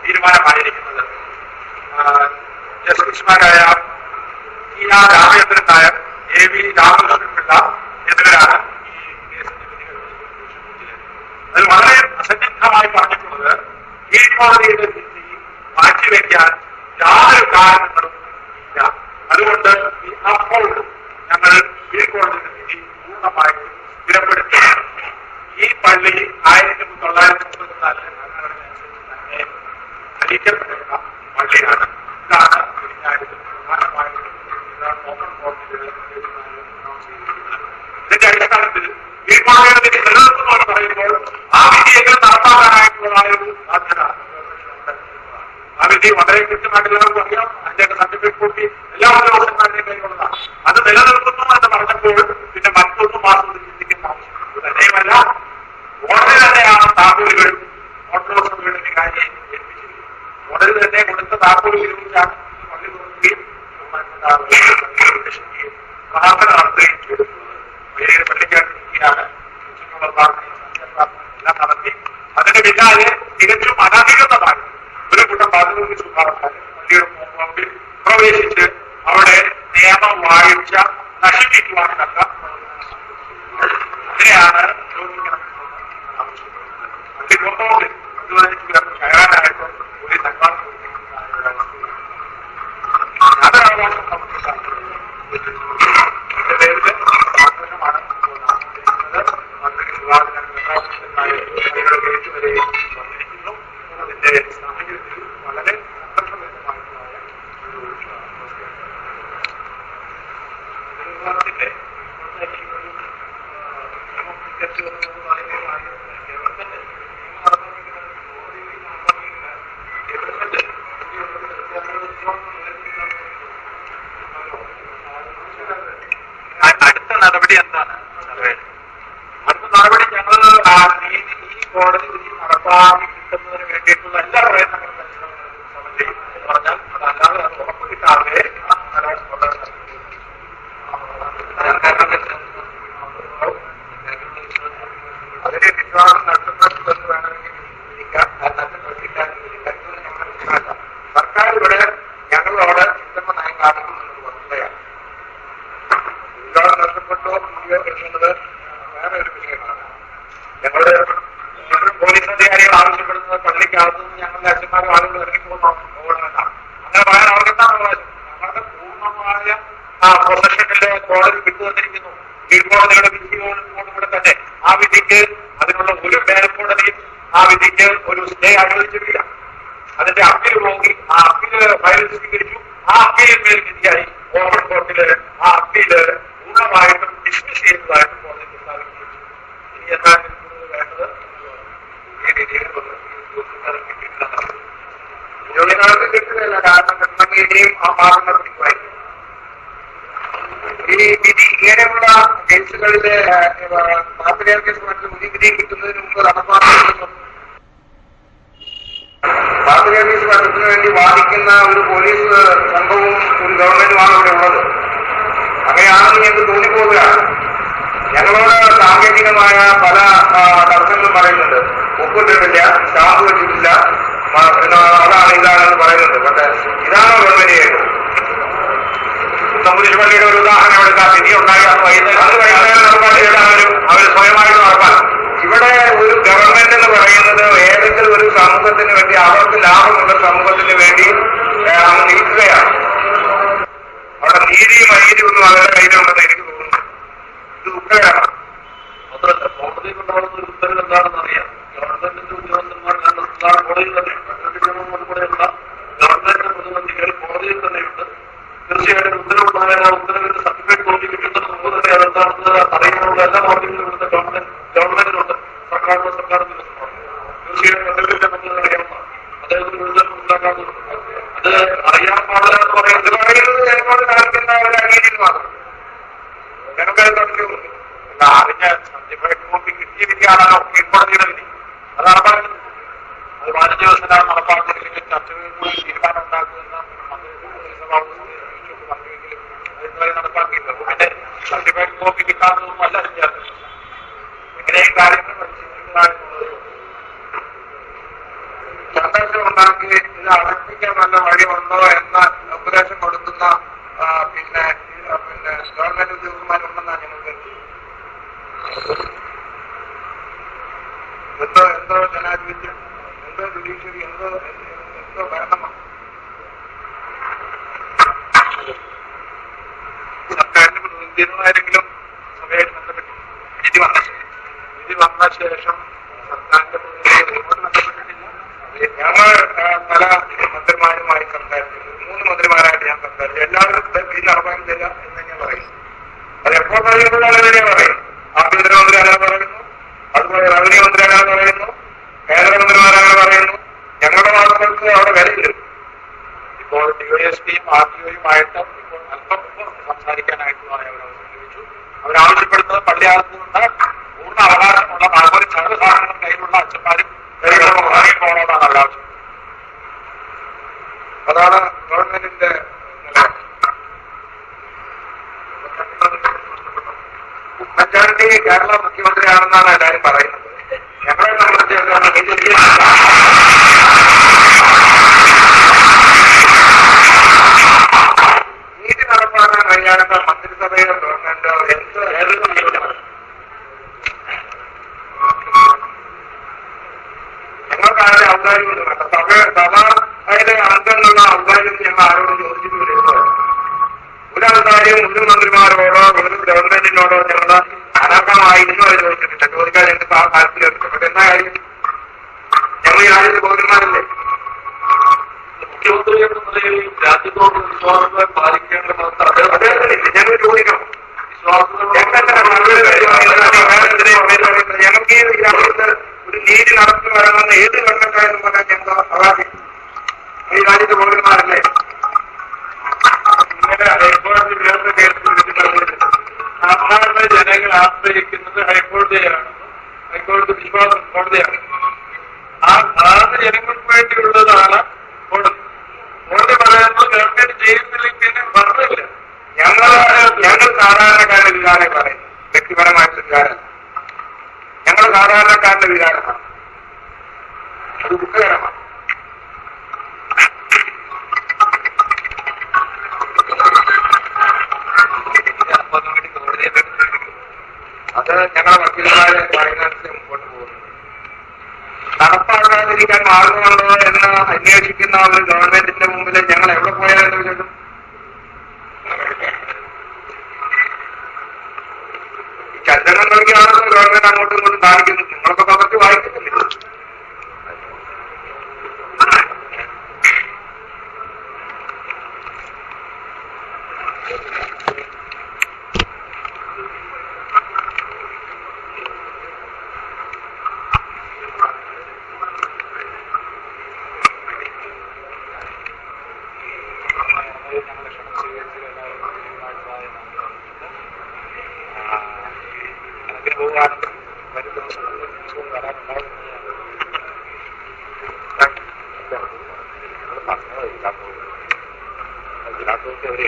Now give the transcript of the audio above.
തീരുമാനമായിരിക്കുന്നത്. ജസ്റ്റിസുമാരായ ടി.ആർ. രാമചന്ദ്രൻ നായർ, A.V. രാമകൃഷ്ണപിള്ള എന്നിവരാണ് ഈ കേസിന്റെ വിധികൾ. അതിൽ വളരെ അസന്നിഗ്ധമായി പറഞ്ഞിട്ടുള്ളത് കീഴ്ക്കോടതിയുടെ വിധി മാറ്റിവെക്കാൻ യാതൊരു കാരണങ്ങളും ഇല്ല. അതുകൊണ്ട് അപ്പോൾ ഞങ്ങൾ കീഴ്ക്കോടതിയുടെ വിധി പൂർണ്ണമായിട്ടും സ്ഥിരപ്പെടുത്തുകയാണ്. ഈ പള്ളി 1934 തന്നെ ഭരിക്കപ്പെട്ടിരുന്ന പള്ളിയാണ്. ഇതാണ് പ്രധാനമായിട്ടും ഓപ്പൺ കോടതിയുടെ ഇതിന്റെ അടിസ്ഥാനത്തിൽ കീഴ്ക്കോടതിയുടെ വിധി നിലനിർത്തുന്നു എന്ന് പറയുമ്പോൾ ആ വിധിയെങ്കിലും നടപ്പാക്കാനായിട്ടുള്ളതായ ഒരു സാധ്യത ആ വിധി വളരെ കൃത്യമായിട്ട് എല്ലാവർക്കും അറിയാം. അതിന്റെ സർട്ടിഫിക്കറ്റ് കോപ്പി എല്ലാ ഉദ്യോഗസ്ഥന്മാരുടെയും കയ്യിലുള്ളതാണ്. അത് നിലനിർത്തുന്നു എന്ന് പറഞ്ഞപ്പോൾ പിന്നെ മറ്റൊന്നും മാസം ചിന്തിക്കേണ്ട ആവശ്യമുണ്ട്. തന്നെയുമല്ല, കോടതി തന്നെയാണ് താക്കോലുകൾ ഓട്ടോസഭയുടെ വികാരിയെ ഏൽപ്പിച്ചിരിക്കുന്നത്. കോടതി തന്നെ കൊടുത്ത താക്കോൽ ഉപയോഗിച്ചാണ് പള്ളി തുറക്കുകയും പ്രാർത്ഥന നടത്തുകയും ചെയ്തിട്ടുള്ളത്. വലിയ പള്ളിക്കാട്ടിരിക്കുകയാണ് ചുറ്റുമുള്ള പ്രാർത്ഥനയും എല്ലാം നടത്തി. അതിന് പിന്നാലെ തികച്ചും അനധികൃതമായി ഒരു കൂട്ടം പാർലമെന്റ് സ്വഭാവക്കാർ പള്ളിയുടെ മുമ്പിൽ പ്രവേശിച്ച് അവിടെ നിയമവാഴ്ച നശിപ്പിക്കുവാൻ തക്ക അതിനെയാണ് പള്ളി കൊണ്ടോട് കയറാനായിട്ട് ഒരു തക്കാളി അതവകാശം ഇതിന്റെ പേരിൽ സന്തോഷമാണ് കേസ് വരെ വന്നിരിക്കുന്നു. അതിന്റെ സാഹചര്യത്തിൽ വളരെ സന്തോഷകരമായിട്ടുള്ള ഒരു വിവാദത്തിന്റെ അടുത്ത നടപടി എന്താണ്? അടുത്ത നടപടി ഞങ്ങൾ നീതി ഈ കോടതി വിധി നടപ്പാക്കി കിട്ടുന്നതിന് വേണ്ടിയിട്ടുള്ള എല്ലാ പ്രയത്നങ്ങളും ചെയ്യും എന്ന് പറഞ്ഞാൽ അതല്ലാതെ അത് ഉറപ്പ് കിട്ടാതെ അതിനെ വിശ്വാസം നഷ്ടപ്പെട്ടു എന്ന് വേണമെങ്കിൽ വിധിക്കാം. സർക്കാർ ഇവിടെ ഞങ്ങളോട് ഉത്തമ നയം കാണിക്കുമെന്നത് വസ്തുതയാണ്. വിശ്വാസം നഷ്ടപ്പെട്ടോ ഇല്ലയോ എന്നുള്ളത് വേറെ ഒരു വിഷയമാണ്. ഞങ്ങള് പോലീസ് അധികാരികൾ ആവശ്യപ്പെടുന്നത് പള്ളിക്കകത്തുനിന്ന് ഞങ്ങളുടെ അച്ഛന്മാരും ആളുകൾ ഇറങ്ങിപ്പോകണമെന്നാണ്. അങ്ങനെ പറയാൻ അവർക്കെന്താണ് അവകാശം? ഞങ്ങളുടെ പൂർണ്ണമായ പ്രൊഫഷനിലെ കോടതി വിട്ടുവന്നിരിക്കുന്നു. കീഴ്ക്കോടതിയുടെ വിധിയോടുകൂടെ തന്നെ ആ വിധിക്ക് അതിനുള്ള ഒരു മേൽക്കോടതിയും ആ വിധിക്ക് ഒരു സ്റ്റേ അനുവദിച്ചിട്ടില്ല. അതിന്റെ അപ്പീൽ പോകി ആ അപ്പീല് ഫയൽ സ്വീകരിച്ചു. ആ അപ്പീലിന്മേൽ വിധിയായി ഓപ്പൺ കോർട്ടില് ആ അപ്പീല് പൂർണ്ണമായിട്ടും ഡിസ്മിസ് ചെയ്യുന്നതായിട്ട് കോടതി പ്രസ്താവിച്ചു. ഇനി എന്താണ് വേണ്ടത്? ഈ രീതിയിൽ ജോലിക്കാർക്ക് കിട്ടുകയല്ല. കാരണം കിട്ടണമെങ്കിൽ ഇനിയും ആ മാർഗങ്ങൾ പിടിക്കുമായിരുന്നു. ഈ വിധി ഇങ്ങനെയുള്ള കേസുകളിലെ പാർട്ടികൾ കേസുമായിട്ട് പുതിയ വിധി കിട്ടുന്നതിന് മുമ്പ് നടപ്പാക്കുന്നു. പാർട്ടികൾ കേസ് പഠനത്തിന് വേണ്ടി വാദിക്കുന്ന ഒരു പോലീസ് സംഘവും ഒരു ഗവൺമെന്റുമാണ് ഇവിടെ ഉള്ളത്. അങ്ങനെയാണെന്ന് ഞങ്ങൾക്ക് തോന്നിപ്പോവുകയാണ്. ഞങ്ങളോട് സാങ്കേതികമായ പല തടസ്സങ്ങളും പറയുന്നുണ്ട്. ഒപ്പിട്ടിട്ടില്ല, സ്റ്റാമ്പ് വെച്ചിട്ടില്ല, അതാണ് ഇതാണെന്ന് പറയുന്നുണ്ട്. പക്ഷെ ഇതാണോ ഗവൺമെന്റ് ചെയ്യുന്നത്? സമുദ്ര പള്ളിയുടെ ഒരു ഉദാഹരണം എടുക്കാം. വിധി ഉണ്ടായി അത് വൈകുന്നേരം അവർ സ്വയമായിട്ട് നടപ്പാക്കും. ഇവിടെ ഒരു ഗവൺമെന്റ് എന്ന് പറയുന്നത് ഏതെങ്കിലും ഒരു സമൂഹത്തിന് വേണ്ടി, അവർക്ക് ലാഭമുള്ള സമൂഹത്തിന് വേണ്ടി അങ്ങ് നിൽക്കുകയാണ്. അവിടെ നീതിയും അനീതിയും ഒന്നും അവരുടെ കയ്യിലുണ്ടെന്ന് എനിക്ക് തോന്നുന്നു. ഇത് ദുഃഖകരമാണ്. മാത്രമല്ല, കോടതിയിൽ ഉണ്ടാകുന്ന ഒരു ഉത്തരവ് എന്താണെന്ന് അറിയാം. ഗവൺമെന്റിന്റെ ഉദ്യോഗസ്ഥന്മാർ കോടതിയിൽ തന്നെയുണ്ട്. ഉൾപ്പെടെയുള്ള ഗവൺമെന്റ് പ്രതിനിധികൾ കോടതിയിൽ തന്നെയുണ്ട്. തീർച്ചയായിട്ടും ഉത്തരവുണ്ടായാൽ ആ ഉത്തരവിന്റെ സർട്ടിഫിക്കറ്റ് കോപ്പി കിട്ടുന്നതിന് മുമ്പ് തന്നെ അതെന്താണെന്ന് അറിയാനുള്ള എല്ലാ മാർഗങ്ങളും ഇവിടുത്തെ ഗവൺമെന്റിനുണ്ട്. സർക്കാർ ഉദ്യോഗസ്ഥന്മാർ തീർച്ചയായിട്ടും അദ്ദേഹത്തിന്റെ മുന്നിൽ അറിയാവുന്നതാണ്. അദ്ദേഹത്തിന് വിടുതൽ ഉണ്ടാക്കാത്തതുണ്ട്. അത് അറിയാൻ പാടില്ല എന്ന് പറയുന്നത് ജനങ്ങളോട് കാണിക്കുന്ന ഒരു അനീതിയിൽ മാത്രം ജനങ്ങളെ തടസ്സമുണ്ട്. അതിന്റെ സർട്ടിഫിക്കറ്റ് കോപ്പി കിട്ടിയ വിധിയാണല്ലോ കീഴ്ക്കോടതിയുടെ വിധി. അത് നടപ്പാക്കുന്നത്. അത് 15 ദിവസത്തിനാണ് നടപ്പാക്കുന്നില്ലെങ്കിൽ ചർച്ചകളിൽ കൂടി തീരുമാനം ഉണ്ടാക്കുമെന്ന് നടപ്പാക്കിയില്ല. അതിന്റെ സർട്ടിഫിക്കറ്റ് കോപ്പി കിട്ടാത്തതൊന്നും അല്ല വിദ്യാർത്ഥികൾ. എങ്ങനെയും കാര്യങ്ങൾ പരിശീലിക്കുന്നതായിട്ടുള്ളത് സന്ദർശനം ഉണ്ടാക്കി ഇത് അടപ്പിക്കാൻ നല്ല വഴിയുണ്ടോ എന്ന ഉപദേശം കൊടുക്കുന്ന പിന്നെ ഗവൺമെന്റ് ഉദ്യോഗസ്ഥന്മാരുണ്ടെന്നാണ് ഞങ്ങൾ കരുതുന്നത്. എന്തോ ജനാധിപത്യം, എന്തോ ജുഡീഷ്യറി, എന്തോ ഭരണമാണ്. സർക്കാരിന്റെ പ്രതിനിധികളാരെങ്കിലും സഭയായിട്ട് ബന്ധപ്പെട്ടു വിധി വന്ന ശേഷം സർക്കാരിന്റെ പ്രതിനിധികളോട് ബന്ധപ്പെട്ടിട്ടില്ല. ഞങ്ങൾ പല മന്ത്രിമാരുമായി സംസാരിച്ചു. 3 മന്ത്രിമാരായിട്ട് ഞാൻ സംസാരിച്ചു. എല്ലാവരും വിധി നടപ്പാക്കില്ല എന്ന് ഞാൻ പറയുന്നു. അത് എപ്പോൾ പറയുന്നതാണ് തന്നെ പറയും. ആഭ്യന്തരമന്ത്രി അങ്ങനെ പറയുന്നു, അതുപോലെ റവന്യൂ മന്ത്രി അങ്ങനെ പറയുന്നു, കേന്ദ്രമന്ത്രിമാരങ്ങനെ പറയുന്നു. ഞങ്ങളുടെ വാർത്തകൾക്ക് അവിടെ വിലയില്ല. ഇപ്പോൾ ഡിവൈഎസ്പിയും RTOയുമായിട്ട് ഇപ്പോൾ അല്പം സംസാരിക്കാനായിട്ടുള്ള അവരവസരം ലഭിച്ചു. അവരാവശ്യപ്പെടുന്നത് പള്ളിയാകത്ത് നിന്ന് പൂർണ്ണ അവകാശമുള്ള 40 ചരട് സാധനങ്ങൾ കയ്യിലുള്ള അച്ഛന്മാരും ഇറങ്ങി പോകണമെന്നാണ് അവരാവശ്യം. അതാണ് ഗവൺമെന്റിന്റെ ഉമ്മൻചാണ്ടി കേരള മുഖ്യമന്ത്രിയാണെന്നാണ് എല്ലാവരും പറയുന്നത്. ഞങ്ങളെ സംബന്ധിച്ചിടത്തോളം നീതി നടപ്പാക്കാൻ കഴിയാത്ത മന്ത്രിസഭയോ ഗവൺമെന്റോ ഏത് ഞങ്ങൾക്കാരുടെ ഔദാര്യമൊന്നും വേണ്ട. സഭയുടെ അംഗങ്ങളുള്ള ഔദാര്യം ഞങ്ങൾ ആരോടും ചോദിച്ചിട്ട് വരുന്നത്. ഒരു ഔദാര്യം ഒരു മന്ത്രിമാരോടോ ഒരു ഗവൺമെന്റിനോടോ ഞങ്ങൾ അനർഹമായിരുന്നു അത് ചോദിച്ചിട്ടില്ല. ചോദിക്കാൻ ഞങ്ങൾക്ക് താല്പര്യം. പക്ഷെ എന്താ കാര്യം, ഞങ്ങൾ ഈ രാജ്യത്ത് പൗരന്മാരല്ലേ. മുഖ്യമന്ത്രി എന്ന നിലയിൽ രാജ്യത്തോട് വിശ്വാസത്തെ പാലിക്കേണ്ടത് അദ്ദേഹത്തിനില്ല. ഞങ്ങൾ ചോദിക്കണം. ഞങ്ങൾക്ക് ഈ രാജ്യത്ത് ഒരു നീതി നടത്തി വരണമെന്ന് ഏത് ഭരണക്കാരെന്ന് പറഞ്ഞാൽ ഞങ്ങൾ അവകാശം. ഈ രാജ്യത്ത് പൗരന്മാരല്ലേ. ഇന്നലെ ഹൈക്കോടതി വേറെ കേസ് പിടിച്ചിട്ടുള്ളത് സാധാരണ ജനങ്ങൾ ആശ്രയിക്കുന്നത് ഹൈക്കോടതിയാണ്. ഹൈക്കോടതി വിശ്വാസം കോടതിയാണ്. ആ സാധാരണ ജനങ്ങൾക്ക് വേണ്ടിയുള്ളതാണ് കോടതി. കോടതി പറയുന്നത് ഗവൺമെന്റ് ചെയ്യുന്നില്ലെങ്കിൽ പറഞ്ഞില്ല. ഞങ്ങൾ സാധാരണക്കാരുടെ വികാരം പറയുന്നു. വ്യക്തിപരമായിട്ടുള്ള വികാരം ഞങ്ങൾ സാധാരണക്കാരുടെ വികാരമാണ്. അത് ദുഃഖകരമാണ്. അത് ഞങ്ങളെ വക്കീലന്മാരെ പറയുന്നതിന് മുമ്പോട്ട് പോകുന്നു. നടപ്പാക്കാതിരിക്കാൻ മാർഗമുണ്ടോ എന്ന് അന്വേഷിക്കുന്ന ഒരു ഗവൺമെന്റിന്റെ മുമ്പിൽ ഞങ്ങൾ എവിടെ പോയാലെന്ന് വിചാരിക്കും. ഈ ചന്ദ്രനം നോക്കിയാണെന്ന് ഗവൺമെന്റ് അങ്ങോട്ടും ഇങ്ങോട്ടും കാണിക്കുന്നു. നിങ്ങളൊക്കെ പകർത്തി വായിക്കുന്നില്ല. വരും ദിവസങ്ങളിൽ വരാനുണ്ടാകുന്നത് പറഞ്ഞത് ഇതിനകത്ത് അവരെ